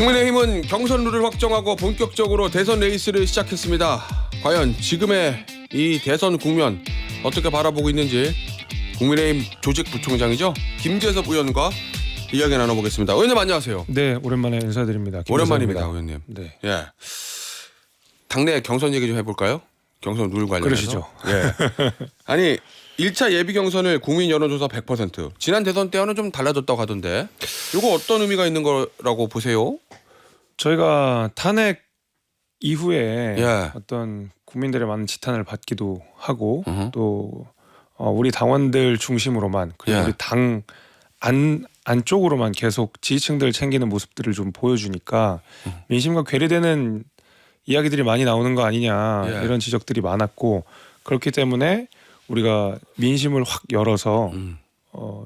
국민의힘은 경선 룰을 확정하고 본격적으로 대선 레이스를 시작했습니다. 과연 지금의 이 대선 국면 어떻게 바라보고 있는지 국민의힘 조직부총장이죠, 김재섭 의원과 이야기 나눠보겠습니다. 의원님 안녕하세요. 네, 오랜만에 인사드립니다. 오랜만입니다, 의원님. 네. 예. 당내 경선 얘기 좀 해볼까요? 경선 룰 관련해서. 그러시죠. 예. 아니 1차 예비 경선을 국민 여론조사 100%. 지난 대선 때와는 좀 달라졌다고 하던데 이거 어떤 의미가 있는 거라고 보세요? 저희가 탄핵 이후에 예. 어떤 국민들의 많은 지탄을 받기도 하고 또 우리 당원들 중심으로만 그리고 예. 우리 당 안쪽으로만 계속 지지층들 챙기는 모습들을 좀 보여주니까 민심과 괴리되는 이야기들이 많이 나오는 거 아니냐 예. 이런 지적들이 많았고, 그렇기 때문에 우리가 민심을 확 열어서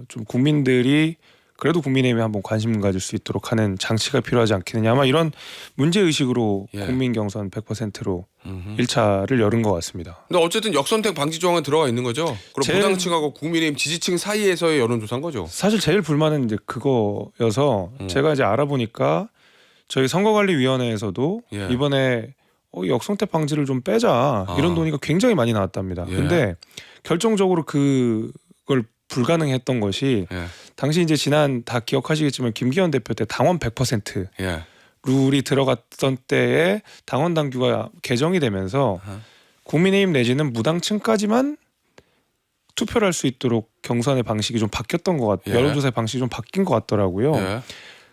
좀 국민들이 그래도 국민의힘에 한번 관심 가질 수 있도록 하는 장치가 필요하지 않겠느냐, 아마 이런 문제의식으로 예. 국민 경선 100%로 1차를 열은 것 같습니다. 근데 어쨌든 역선택 방지 조항은 들어가 있는 거죠. 그리고 제일- 부당층하고 국민의힘 지지층 사이에서의 여론조사인 거죠. 사실 제일 불만은 이제 그거여서 제가 이제 알아보니까 저희 선거관리위원회에서도 예. 이번에 역선택 방지를 좀 빼자 이런 논의가 굉장히 많이 나왔답니다. 예. 근데 결정적으로 그걸 불가능했던 것이 예. 당시 이제 지난 다 기억하시겠지만 김기현 대표 때 당원 100% 예. 룰이 들어갔던 때에 당원 당규가 개정이 되면서 국민의힘 내지는 무당층까지만 투표를 할 수 있도록 경선의 방식이 좀 바뀌었던 것 같아요. 예. 여론조사의 방식이 좀 바뀐 것 같더라고요. 예.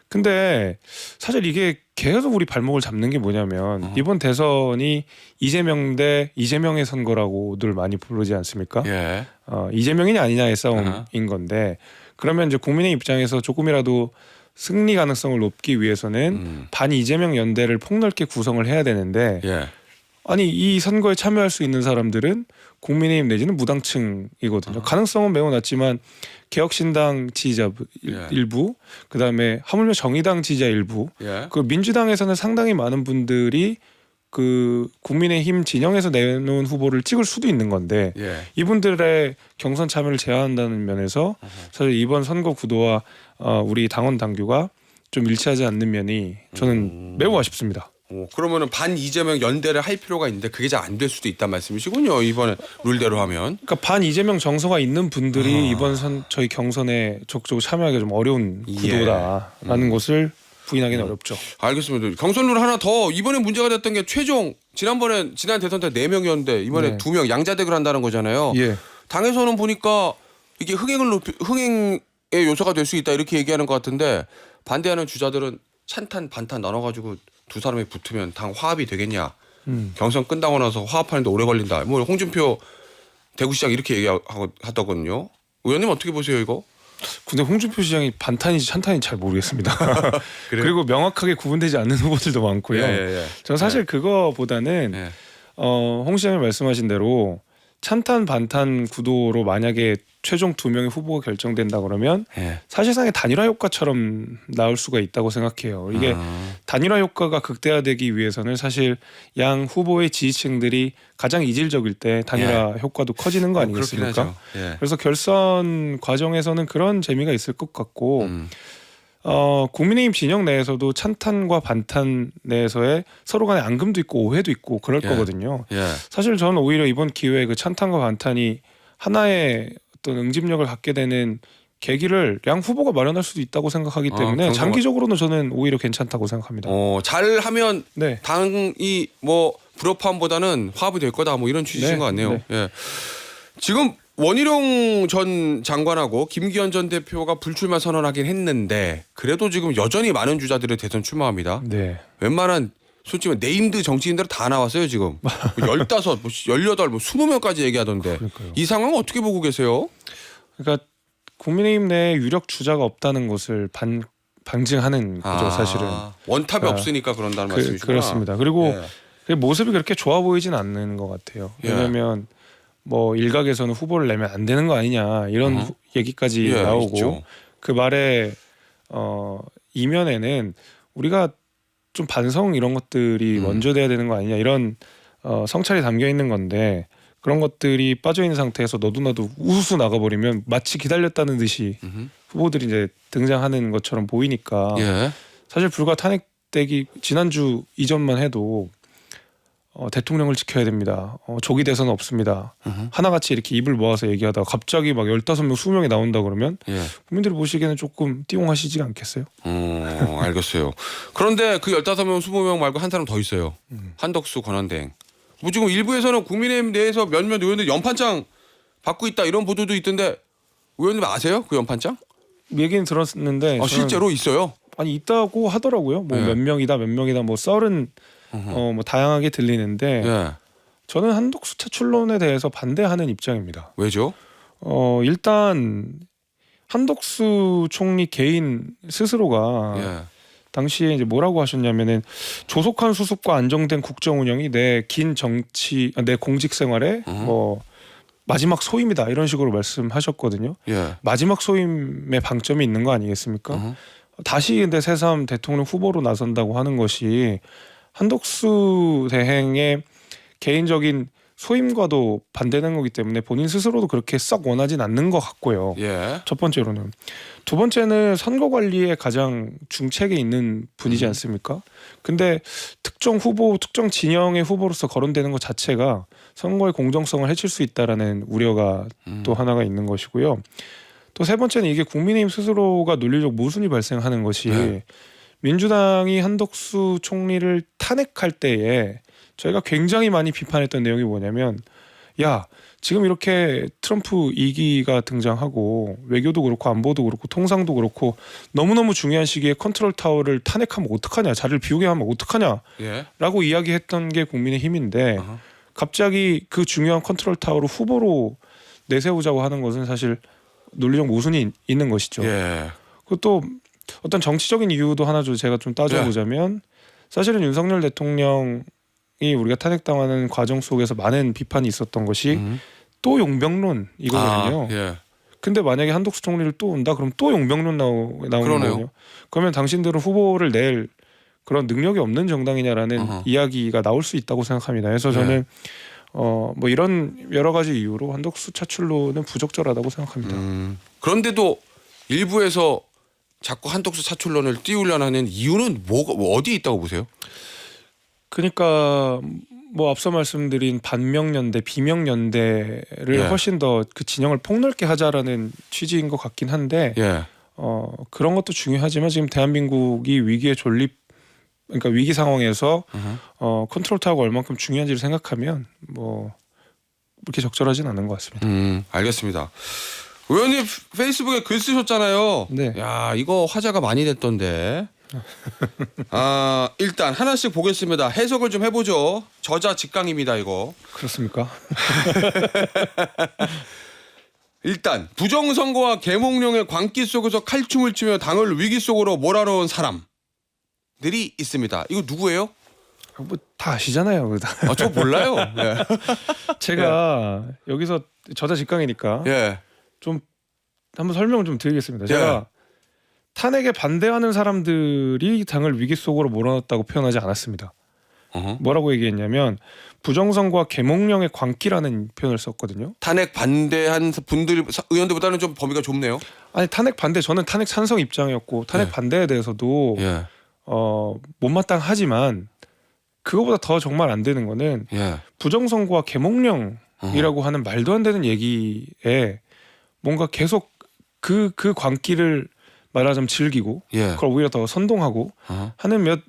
근데 사실 이게 계속 우리 발목을 잡는 게 뭐냐면 이번 대선이 이재명 대 이재명의 선거라고 늘 많이 부르지 않습니까? 예. 이재명이냐 아니냐의 싸움인 건데, 그러면 이제 국민의 입장에서 조금이라도 승리 가능성을 높기 위해서는 반 이재명 연대를 폭넓게 구성을 해야 되는데 예. 아니 이 선거에 참여할 수 있는 사람들은 국민의힘 내지는 무당층이거든요. 가능성은 매우 낮지만 개혁신당 지지자 예. 일부, 그다음에 하물며 정의당 지지자 일부, 예. 그 민주당에서는 상당히 많은 분들이 그 국민의힘 진영에서 내놓은 후보를 찍을 수도 있는 건데 예. 이분들의 경선 참여를 제한한다는 면에서 사실 이번 선거 구도와 우리 당원 당규가 좀 일치하지 않는 면이 저는 매우 아쉽습니다. 그러면은 반 이재명 연대를 할 필요가 있는데 그게 잘 안 될 수도 있단 말씀이시군요. 이번에 룰대로 하면. 그러니까 반 이재명 정서가 있는 분들이 이번 저희 경선에 적극적으로 참여하기가 좀 어려운 예. 구도다라는 것을 부인하기는 어렵죠. 알겠습니다. 경선 룰 하나 더 이번에 문제가 됐던 게 최종 지난 대선 때 4명이었는데 이번에 네. 2명 양자택을 한다는 거잖아요. 예. 당에서는 보니까 이게 흥행의 요소가 될 수 있다 이렇게 얘기하는 것 같은데 반대하는 주자들은 찬탄 반탄 나눠가지고 두 사람이 붙으면 당 화합이 되겠냐. 경선 끝나고 나서 화합하는데 오래 걸린다. 뭐 홍준표 대구시장 이렇게 얘기하더군요. 의원님 어떻게 보세요 이거? 근데 홍준표 시장이 반탄인지 찬탄인지 잘 모르겠습니다. 그래요? 그리고 명확하게 구분되지 않는 후보들도 많고요. 예. 저는 사실 그거보다는 예. 홍 시장이 말씀하신 대로 찬탄 반탄 구도로 만약에 최종 2명의 후보가 결정된다 그러면 예. 사실상의 단일화 효과처럼 나올 수가 있다고 생각해요. 이게 단일화 효과가 극대화되기 위해서는 사실 양 후보의 지지층들이 가장 이질적일 때 단일화 효과도 커지는 거 아니겠습니까? 그렇긴 하죠. 예. 그래서 결선 과정에서는 그런 재미가 있을 것 같고 국민의힘 진영 내에서도 찬탄과 반탄 내에서의 서로 간에 앙금도 있고 오해도 있고 그럴 예. 거거든요. 예. 사실 저는 오히려 이번 기회에 그 찬탄과 반탄이 하나의 어떤 응집력을 갖게 되는 계기를 양 후보가 마련할 수도 있다고 생각하기 때문에 장기적으로는 저는 오히려 괜찮다고 생각합니다. 잘하면 네. 당이 뭐 불협화음보다는 화합이 될 거다 뭐 이런 취지신 네, 것 같네요. 네. 예. 지금 원희룡 전 장관하고 김기현 전 대표가 불출마 선언하긴 했는데 그래도 지금 여전히 많은 주자들이 대선 출마합니다. 네. 웬만한 솔직히 네임드 정치인들 다 나왔어요 지금. 15, 18, 20명까지 얘기하던데 그러니까요. 이 상황 어떻게 보고 계세요? 그러니까 국민의힘 내에 유력 주자가 없다는 것을 방증하는 거죠, 사실은. 원탑이 없으니까 그런다는 말씀이시구나. 그렇습니다. 그리고 예. 그 모습이 그렇게 좋아 보이진 않는 것 같아요. 예. 왜냐하면 뭐 일각에서는 후보를 내면 안 되는 거 아니냐 이런 얘기까지 예, 나오고 있죠. 그 말의 이면에는 우리가 좀 반성 이런 것들이 먼저 돼야 되는 거 아니냐 이런 성찰이 담겨 있는 건데 그런 것들이 빠져 있는 상태에서 너도나도 우수수 나가버리면 마치 기다렸다는 듯이 후보들이 이제 등장하는 것처럼 보이니까 예. 사실 불과 탄핵 때기 지난주 이전만 해도 대통령을 지켜야 됩니다. 조기 대선은 없습니다. 하나같이 이렇게 입을 모아서 얘기하다가 갑자기 막 15명, 20명이 나온다 그러면 예. 국민들이 보시기에는 조금 띠용하시지 않겠어요? 알겠어요. 그런데 그 15명, 20명 말고 한 사람 더 있어요. 한덕수 권한대행. 뭐 지금 일부에서는 국민의힘 내에서 몇몇 의원들 연판장 받고 있다 이런 보도도 있던데 의원님 아세요? 그 연판장? 얘기는 들었는데 저는 실제로 있어요? 아니 있다고 하더라고요. 뭐 예. 몇 명이다 뭐 썰은 뭐 다양하게 들리는데 예. 저는 한독수 차출론에 대해서 반대하는 입장입니다. 왜죠? 일단 한독수 총리 개인 스스로가 예. 당시에 이제 뭐라고 하셨냐면은 조속한 수습과 안정된 국정 운영이 내 공직 생활의 뭐 마지막 소임이다 이런 식으로 말씀하셨거든요. 예. 마지막 소임의 방점이 있는 거 아니겠습니까? 다시 근데 새삼 대통령 후보로 나선다고 하는 것이 한덕수 대행의 개인적인 소임과도 반대되는 거기 때문에 본인 스스로도 그렇게 썩 원하진 않는 것 같고요. 예. 첫 번째로는. 두 번째는 선거 관리에 가장 중책에 있는 분이지 않습니까? 근데 특정 후보, 특정 진영의 후보로서 거론되는 것 자체가 선거의 공정성을 해칠 수 있다라는 우려가 또 하나가 있는 것이고요. 또 세 번째는 이게 국민의힘 스스로가 논리적 모순이 발생하는 것이 네. 민주당이 한덕수 총리를 탄핵할 때에 저희가 굉장히 많이 비판했던 내용이 뭐냐면 야 지금 이렇게 트럼프 2기가 등장하고 외교도 그렇고 안보도 그렇고 통상도 그렇고 너무너무 중요한 시기에 컨트롤 타워를 탄핵하면 어떡하냐 자리를 비우게 하면 어떡하냐 예. 라고 이야기했던 게 국민의힘인데 갑자기 그 중요한 컨트롤 타워를 후보로 내세우자고 하는 것은 사실 논리적 모순이 있는 것이죠. 예. 그것도 어떤 정치적인 이유도 하나 제가 좀 따져보자면 사실은 윤석열 대통령이 우리가 탄핵당하는 과정 속에서 많은 비판이 있었던 것이 또 용병론 이거거든요. 예. 근데 만약에 한독수 총리를 또 온다 그럼 또 용병론 나오는 거거든요. 그러면 당신들은 후보를 낼 그런 능력이 없는 정당이냐라는 이야기가 나올 수 있다고 생각합니다. 그래서 저는 뭐 이런 여러 가지 이유로 한덕수 차출로는 부적절하다고 생각합니다. 그런데도 일부에서 자꾸 한덕수 차출론을 띄우려는 하는 이유는 뭐 어디에 있다고 보세요? 그러니까 뭐 앞서 말씀드린 반명연대, 비명연대를 예. 훨씬 더 그 진영을 폭넓게 하자라는 취지인 것 같긴 한데 예. 그런 것도 중요하지만 지금 대한민국이 위기에 그러니까 위기 상황에서 컨트롤 타워가 얼만큼 중요한지를 생각하면 뭐 그렇게 적절하진 않은 것 같습니다. 알겠습니다. 의원님 페이스북에 글 쓰셨잖아요. 네. 야 이거 화제가 많이 됐던데. 일단 하나씩 보겠습니다. 해석을 좀 해보죠. 저자 직강입니다 이거. 그렇습니까? 일단 부정선거와 계몽령의 광기 속에서 칼춤을 추며 당을 위기 속으로 몰아넣은 사람들이 있습니다. 이거 누구예요? 뭐 다 아시잖아요. 저 몰라요. 예. 제가 여기서 저자 직강이니까 예. 좀 한번 설명을 좀 드리겠습니다. 제가 탄핵에 반대하는 사람들이 당을 위기 속으로 몰아넣었다고 표현하지 않았습니다. 뭐라고 얘기했냐면 부정선거와 계몽령의 광기라는 표현을 썼거든요. 탄핵 반대한 분들 의원들보다는 좀 범위가 좁네요. 아니 탄핵 반대 저는 탄핵 찬성 입장이었고 탄핵 반대에 대해서도 예. 못마땅하지만 그거보다 더 정말 안 되는 거는 예. 부정선거와 계몽령이라고 하는 말도 안 되는 얘기에 뭔가 계속 그 광기를 말하자면 즐기고 예. 그걸 오히려 더 선동하고 하는 몇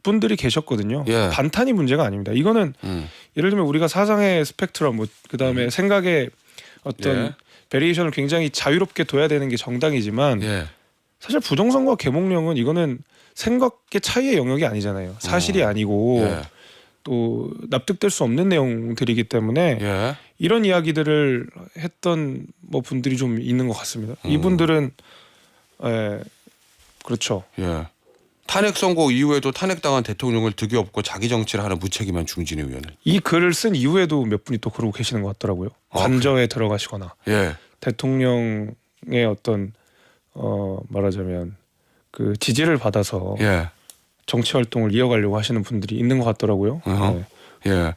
분들이 계셨거든요. 예. 반탄이 문제가 아닙니다. 이거는 예를 들면 우리가 사상의 스펙트럼 뭐 그다음에 생각의 어떤 베리에이션을 굉장히 자유롭게 둬야 되는 게 정당이지만 예. 사실 부정선거와 계몽령은 이거는 생각의 차이의 영역이 아니잖아요. 사실이 아니고 예. 또 납득될 수 없는 내용들이기 때문에 예. 이런 이야기들을 했던 뭐 분들이 좀 있는 것 같습니다. 이분들은 그렇죠. 예. 탄핵 선고 이후에도 탄핵당한 대통령을 득이 없고 자기 정치를 하는 무책임한 중진의 의원은. 이 글을 쓴 이후에도 몇 분이 또 그러고 계시는 것 같더라고요. 관저에 들어가시거나 예. 대통령의 어떤 말하자면 그 지지를 받아서 예. 정치 활동을 이어가려고 하시는 분들이 있는 것 같더라고요. 네. 예.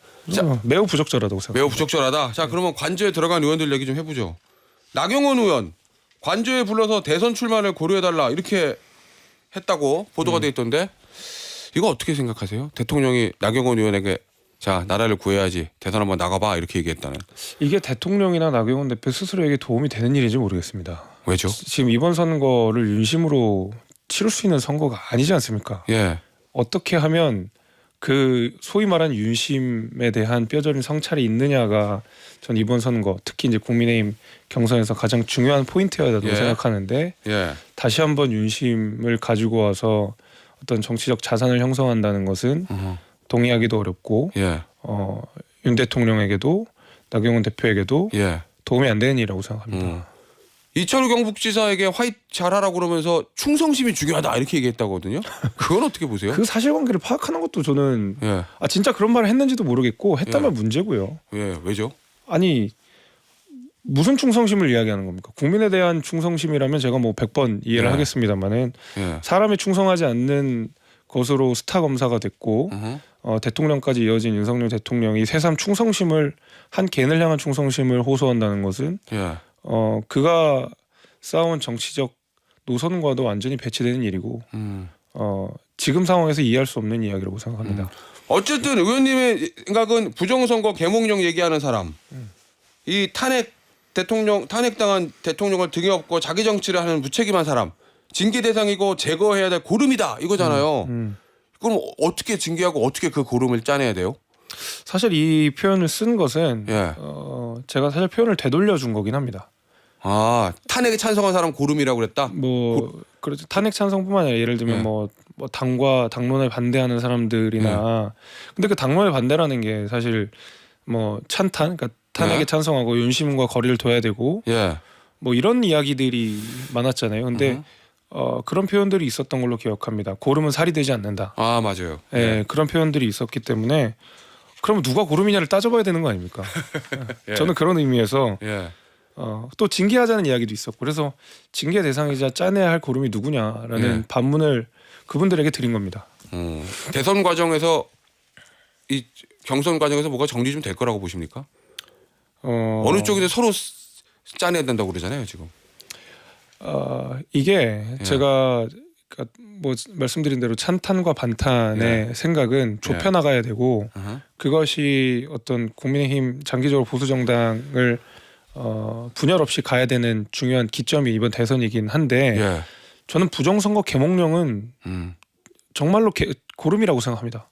매우 부적절하다고 생각합니다. 매우 부적절하다. 자, 그러면 관저에 들어간 의원들 얘기 좀 해보죠. 나경원 의원 관저에 불러서 대선 출마를 고려해달라 이렇게 했다고 보도가 돼 있던데 이거 어떻게 생각하세요? 대통령이 나경원 의원에게 자 나라를 구해야지 대선 한번 나가봐 이렇게 얘기했다는. 이게 대통령이나 나경원 대표 스스로에게 도움이 되는 일인지 모르겠습니다. 왜죠? 지금 이번 선거를 윤심으로 치를 수 있는 선거가 아니지 않습니까? 예. 어떻게 하면 그 소위 말하는 윤심에 대한 뼈저린 성찰이 있느냐가 전 이번 선거 특히 이제 국민의힘 경선에서 가장 중요한 포인트였다고 예. 생각하는데 예. 다시 한번 윤심을 가지고 와서 어떤 정치적 자산을 형성한다는 것은 어허. 동의하기도 어렵고 예. 윤 대통령에게도 나경원 대표에게도 예. 도움이 안 되는 일이라고 생각합니다. 이철우 경북지사에게 화이트 잘하라고 그러면서 충성심이 중요하다 이렇게 얘기했다거든요. 그건 어떻게 보세요? 그 사실관계를 파악하는 것도 저는 예. 진짜 그런 말을 했는지도 모르겠고 했다면 예. 문제고요. 예. 왜죠? 아니 무슨 충성심을 이야기하는 겁니까? 국민에 대한 충성심이라면 제가 뭐 100번 이해를 예. 하겠습니다만은 예. 사람이 충성하지 않는 것으로 스타 검사가 됐고 어허. 대통령까지 이어진 윤석열 대통령이 새삼 충성심을 한 개인을 향한 충성심을 호소한다는 것은 예. 그가 쌓아온 정치적 노선과도 완전히 배치되는 일이고 지금 상황에서 이해할 수 없는 이야기라고 생각합니다. 어쨌든 의원님의 생각은 부정선거 개몽령 얘기하는 사람, 이 탄핵당한 대통령을 등에 업고 자기 정치를 하는 무책임한 사람, 징계 대상이고 제거해야 될 고름이다 이거잖아요. 그럼 어떻게 징계하고 어떻게 그 고름을 짜내야 돼요? 사실 이 표현을 쓴 것은 예. 제가 사실 표현을 되돌려 준 거긴 합니다. 아 탄핵에 찬성한 사람 고름이라고 그랬다. 뭐 그렇죠. 탄핵 찬성뿐만 아니라 예를 들면 예. 뭐 당과 당론에 반대하는 사람들이나 근데 그 당론에 반대라는 게 사실 뭐 찬탄 그러니까 탄핵에 예. 찬성하고 윤심과 거리를 둬야 되고 예. 뭐 이런 이야기들이 많았잖아요. 근데 그런 표현들이 있었던 걸로 기억합니다. 고름은 살이 되지 않는다. 아 맞아요. 예, 그런 표현들이 있었기 때문에 그러면 누가 고름이냐를 따져봐야 되는 거 아닙니까? 예. 저는 그런 의미에서 예. 또 징계하자는 이야기도 있었고 그래서 징계 대상이자 짜내야 할 고름이 누구냐라는 예. 반문을 그분들에게 드린 겁니다. 대선 과정에서 이 경선 과정에서 뭐가 정리 좀 될 거라고 보십니까? 어느 쪽에서 서로 짜내야 된다고 그러잖아요 지금. 이게 예. 제가 뭐 말씀드린 대로 찬탄과 반탄의 생각은 좁혀 나가야 되고 그것이 어떤 국민의힘 장기적으로 보수 정당을 분열 없이 가야 되는 중요한 기점이 이번 대선이긴 한데 예. 저는 부정선거 개몽령은 정말로 고름이라고 생각합니다.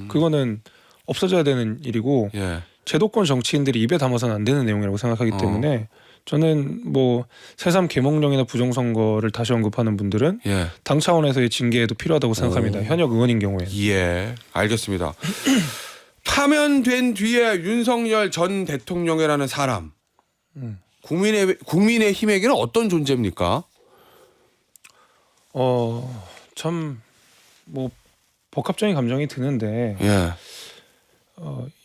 그거는 없어져야 되는 일이고 예. 제도권 정치인들이 입에 담아서는 안 되는 내용이라고 생각하기 때문에 저는 뭐 새삼 개몽령이나 부정선거를 다시 언급하는 분들은 예. 당 차원에서의 징계도 필요하다고 생각합니다. 현역 의원인 경우에. 예. 알겠습니다. 파면된 뒤에 윤석열 전 대통령이라는 사람 국민의힘에게는 어떤 존재입니까? 참 뭐 복합적인 감정이 드는데 예.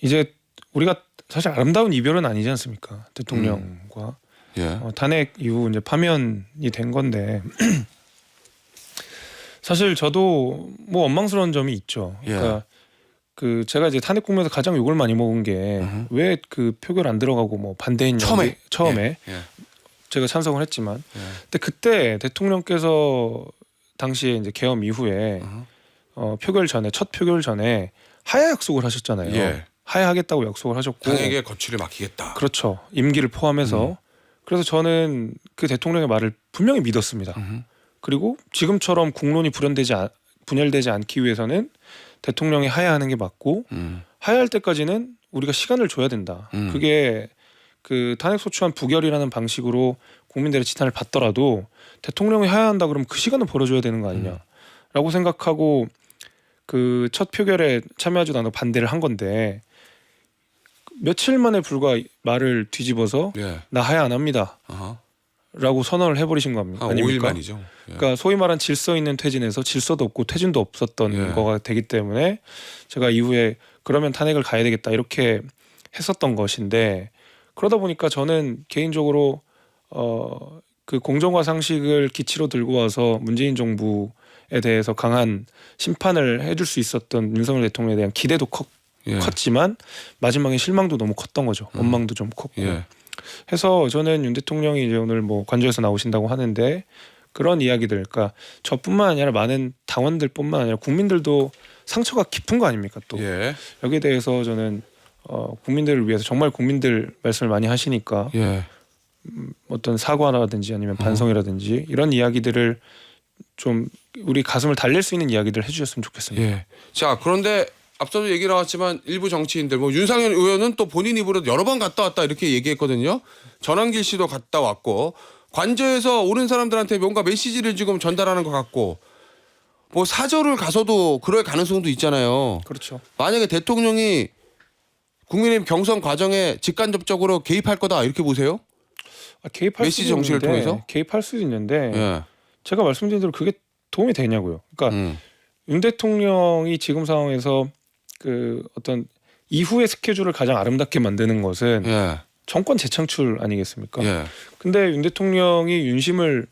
이제 우리가 사실 아름다운 이별은 아니지 않습니까? 대통령과 예. 탄핵 이후 이제 파면이 된 건데 사실 저도 뭐 원망스러운 점이 있죠. 그러니까 그 제가 이제 탄핵 국면에서 가장 욕을 많이 먹은 게 왜 그 표결 안 들어가고 뭐 반대했냐 처음에 예. 제가 찬성을 했지만 예. 근데 그때 대통령께서 당시에 이제 계엄 이후에 표결 전에 첫 표결 전에 하야 약속을 하셨잖아요. 예. 하야하겠다고 약속을 하셨고 당에게 거취를 맡기겠다. 그렇죠. 임기를 포함해서 그래서 저는 그 대통령의 말을 분명히 믿었습니다. 그리고 지금처럼 국론이 분열되지 않기 위해서는 대통령이 하야하는 게 맞고 하야할 때까지는 우리가 시간을 줘야 된다. 그게 그 탄핵소추안 부결이라는 방식으로 국민들의 지탄을 받더라도 대통령이 하야한다 그러면 그 시간을 벌어줘야 되는 거 아니냐라고 생각하고 그 첫 표결에 참여하지도 않고 반대를 한 건데 며칠 만에 불과 말을 뒤집어서 예. 나 하야 안 합니다. 아하. 라고 선언을 해버리신 겁니다. 한 5일 아닙니까? 만이죠. 예. 그러니까 소위 말한 질서 있는 퇴진에서 질서도 없고 퇴진도 없었던 예. 거가 되기 때문에 제가 이후에 그러면 탄핵을 가야 되겠다 이렇게 했었던 것인데 그러다 보니까 저는 개인적으로 그 공정과 상식을 기치로 들고 와서 문재인 정부에 대해서 강한 심판을 해줄 수 있었던 윤석열 대통령에 대한 기대도 예. 컸지만 마지막에 실망도 너무 컸던 거죠. 원망도 좀 컸고. 예. 해서 저는 윤 대통령이 이제 오늘 뭐 관저에서 나오신다고 하는데 그런 이야기들, 그러니까 저뿐만 아니라 많은 당원들뿐만 아니라 국민들도 상처가 깊은 거 아닙니까? 또 예. 여기에 대해서 저는 국민들을 위해서 정말 국민들 말씀을 많이 하시니까 예. 어떤 사과라든지 아니면 반성이라든지 이런 이야기들을 좀 우리 가슴을 달랠 수 있는 이야기들 해주셨으면 좋겠습니다. 예. 자, 그런데 앞서도 얘기 나왔지만 일부 정치인들 뭐 윤상현 의원은 또 본인 입으로 여러 번 갔다 왔다 이렇게 얘기했거든요. 전환길 씨도 갔다 왔고 관저에서 오는 사람들한테 뭔가 메시지를 지금 전달하는 것 같고 뭐 사저를 가서도 그럴 가능성도 있잖아요. 그렇죠. 만약에 대통령이 국민의힘 경선 과정에 직간접적으로 개입할 거다 이렇게 보세요? 개입할 메시지 수도 정치를 있는데, 통해서? 개입할 수도 있는데 예. 제가 말씀드린 대로 그게 도움이 되냐고요. 그러니까 윤 대통령이 지금 상황에서 그 어떤 이후의 스케줄을 가장 아름답게 만드는 것은 예. 정권 재창출 아니겠습니까? 예. 근데 윤 대통령이 윤심을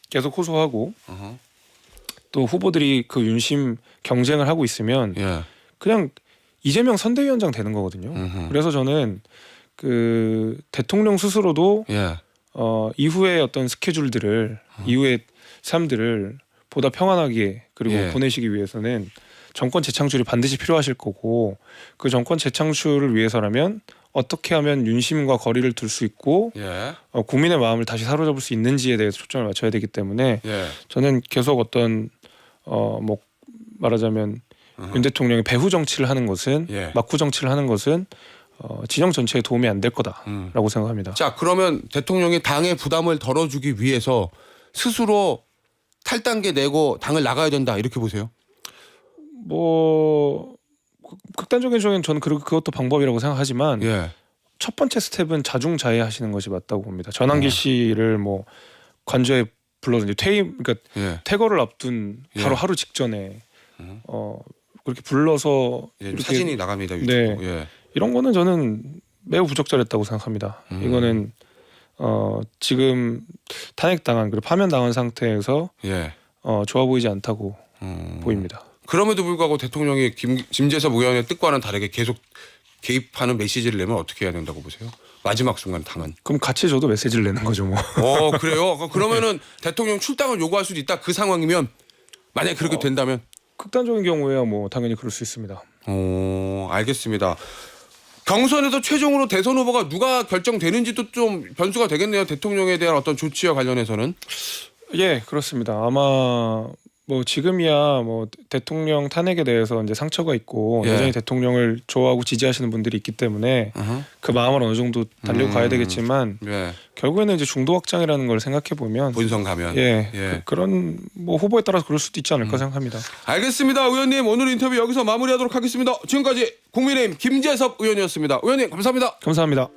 계속 호소하고 어허. 또 후보들이 그 윤심 경쟁을 하고 있으면 예. 그냥 이재명 선대위원장 되는 거거든요. 음흠. 그래서 저는 그 대통령 스스로도 예. 이후의 어떤 스케줄들을 이후의 삶들을 보다 평안하게 그리고 예. 보내시기 위해서는 정권 재창출이 반드시 필요하실 거고 그 정권 재창출을 위해서라면 어떻게 하면 윤심과 거리를 둘 수 있고 예. 국민의 마음을 다시 사로잡을 수 있는지에 대해서 초점을 맞춰야 되기 때문에 예. 저는 계속 어떤 뭐 말하자면 윤 대통령이 배후 정치를 하는 것은 예. 막후 정치를 하는 것은 진영 전체에 도움이 안 될 거다라고 생각합니다. 자, 그러면 대통령이 당의 부담을 덜어주기 위해서 스스로 탈당계 내고 당을 나가야 된다 이렇게 보세요? 뭐 극단적인 경우에는 저는 그것도 방법이라고 생각하지만 예. 첫 번째 스텝은 자중자애하시는 것이 맞다고 봅니다. 전환길 씨를 뭐 관저에 불러서 이제 퇴임, 그러니까 예. 퇴거를 앞둔 바로 예. 하루 직전에 그렇게 불러서 예. 이렇게 사진이 나갑니다. 유튜브. 네. 예. 이런 거는 저는 매우 부적절했다고 생각합니다. 이거는 지금 탄핵당한 그리고 파면당한 상태에서 예. 좋아 보이지 않다고 보입니다. 그럼에도 불구하고 대통령이 김재섭 의원의 뜻과는 다르게 계속 개입하는 메시지를 내면 어떻게 해야 된다고 보세요? 마지막 순간 당은. 그럼 같이 저도 메시지를 내는 거죠 뭐. 그래요? 그러면은 대통령 출당을 요구할 수도 있다. 그 상황이면 만약에 그렇게 된다면. 극단적인 경우에야 뭐 당연히 그럴 수 있습니다. 알겠습니다. 경선에서 최종으로 대선 후보가 누가 결정되는지도 좀 변수가 되겠네요. 대통령에 대한 어떤 조치와 관련해서는. 예, 그렇습니다. 아마 뭐 지금이야 뭐 대통령 탄핵에 대해서 이제 상처가 있고 예. 여전히 대통령을 좋아하고 지지하시는 분들이 있기 때문에 그 마음을 어느 정도 달리고 가야 되겠지만 예. 결국에는 이제 중도 확장이라는 걸 생각해 보면 본선 가면. 예, 그런 뭐 후보에 따라서 그럴 수도 있지 않을까 생각합니다. 알겠습니다. 의원님 오늘 인터뷰 여기서 마무리하도록 하겠습니다. 지금까지 국민의힘 김재섭 의원이었습니다. 의원님 감사합니다. 감사합니다.